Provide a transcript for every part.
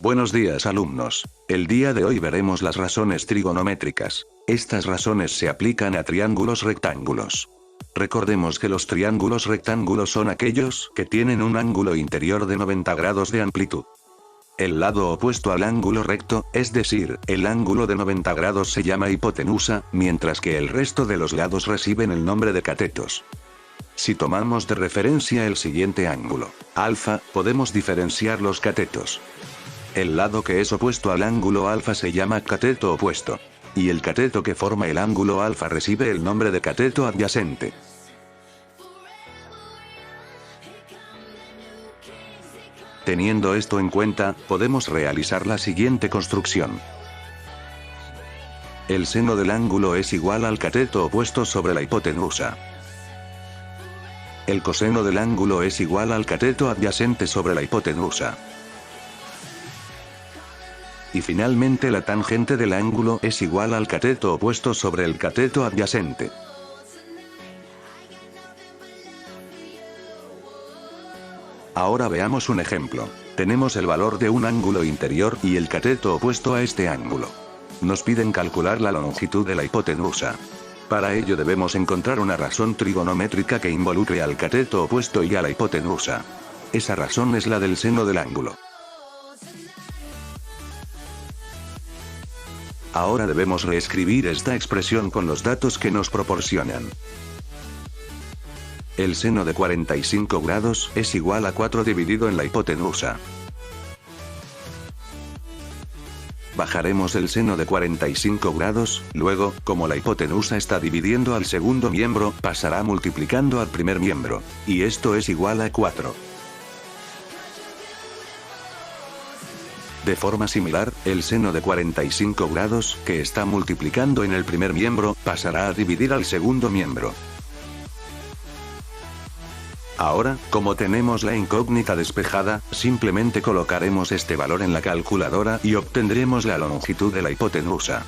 Buenos días, alumnos. El día de hoy veremos las razones trigonométricas. Estas razones se aplican a triángulos rectángulos. Recordemos que los triángulos rectángulos son aquellos que tienen un ángulo interior de 90 grados de amplitud. El lado opuesto al ángulo recto, es decir, el ángulo de 90 grados se llama hipotenusa, mientras que el resto de los lados reciben el nombre de catetos. Si tomamos de referencia el siguiente ángulo, alfa, podemos diferenciar los catetos. El lado que es opuesto al ángulo alfa se llama cateto opuesto. Y el cateto que forma el ángulo alfa recibe el nombre de cateto adyacente. Teniendo esto en cuenta, podemos realizar la siguiente construcción. El seno del ángulo es igual al cateto opuesto sobre la hipotenusa. El coseno del ángulo es igual al cateto adyacente sobre la hipotenusa. Y finalmente la tangente del ángulo es igual al cateto opuesto sobre el cateto adyacente. Ahora veamos un ejemplo. Tenemos el valor de un ángulo interior y el cateto opuesto a este ángulo. Nos piden calcular la longitud de la hipotenusa. Para ello debemos encontrar una razón trigonométrica que involucre al cateto opuesto y a la hipotenusa. Esa razón es la del seno del ángulo. Ahora debemos reescribir esta expresión con los datos que nos proporcionan. El seno de 45 grados es igual a 4 dividido en la hipotenusa. Bajaremos el seno de 45 grados, luego, como la hipotenusa está dividiendo al segundo miembro, pasará multiplicando al primer miembro. Y esto es igual a 4. De forma similar, el seno de 45 grados, que está multiplicando en el primer miembro, pasará a dividir al segundo miembro. Ahora, como tenemos la incógnita despejada, simplemente colocaremos este valor en la calculadora y obtendremos la longitud de la hipotenusa.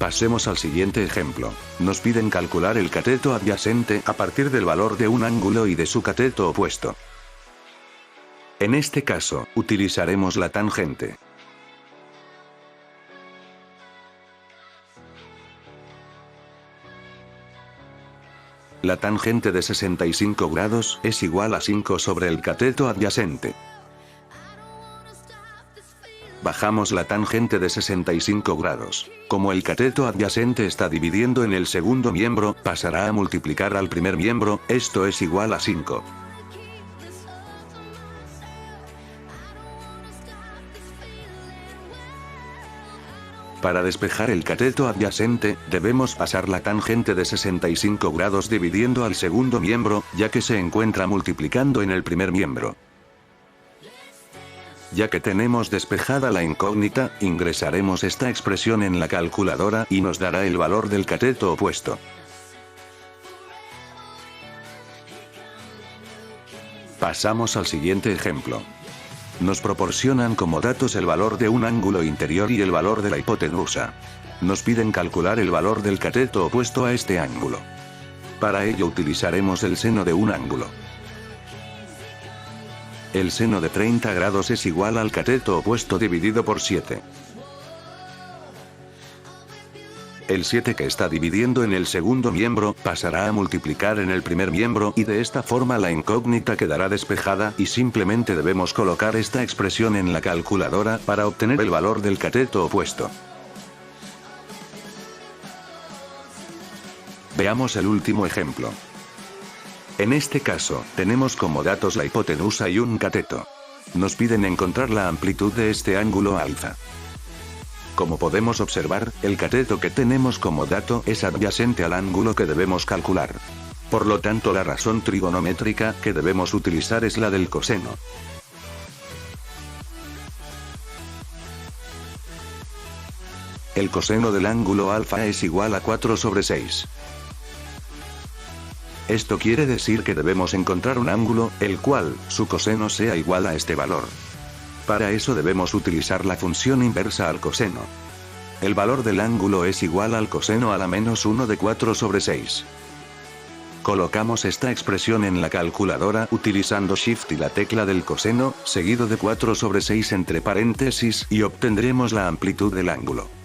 Pasemos al siguiente ejemplo. Nos piden calcular el cateto adyacente a partir del valor de un ángulo y de su cateto opuesto. En este caso, utilizaremos la tangente. La tangente de 65 grados es igual a 5 sobre el cateto adyacente. Bajamos la tangente de 65 grados. Como el cateto adyacente está dividiendo en el segundo miembro, pasará a multiplicar al primer miembro, esto es igual a 5. Para despejar el cateto adyacente, debemos pasar la tangente de 65 grados dividiendo al segundo miembro, ya que se encuentra multiplicando en el primer miembro. Ya que tenemos despejada la incógnita, ingresaremos esta expresión en la calculadora y nos dará el valor del cateto opuesto. Pasamos al siguiente ejemplo. Nos proporcionan como datos el valor de un ángulo interior y el valor de la hipotenusa. Nos piden calcular el valor del cateto opuesto a este ángulo. Para ello utilizaremos el seno de un ángulo. El seno de 30 grados es igual al cateto opuesto dividido por 7. El 7 que está dividiendo en el segundo miembro, pasará a multiplicar en el primer miembro y de esta forma la incógnita quedará despejada y simplemente debemos colocar esta expresión en la calculadora para obtener el valor del cateto opuesto. Veamos el último ejemplo. En este caso, tenemos como datos la hipotenusa y un cateto. Nos piden encontrar la amplitud de este ángulo alfa. Como podemos observar, el cateto que tenemos como dato es adyacente al ángulo que debemos calcular. Por lo tanto, la razón trigonométrica que debemos utilizar es la del coseno. El coseno del ángulo alfa es igual a 4 sobre 6. Esto quiere decir que debemos encontrar un ángulo, el cual, su coseno sea igual a este valor. Para eso debemos utilizar la función inversa al coseno. El valor del ángulo es igual al coseno a la menos 1 de 4 sobre 6. Colocamos esta expresión en la calculadora utilizando Shift y la tecla del coseno, seguido de 4/6 entre paréntesis y obtendremos la amplitud del ángulo.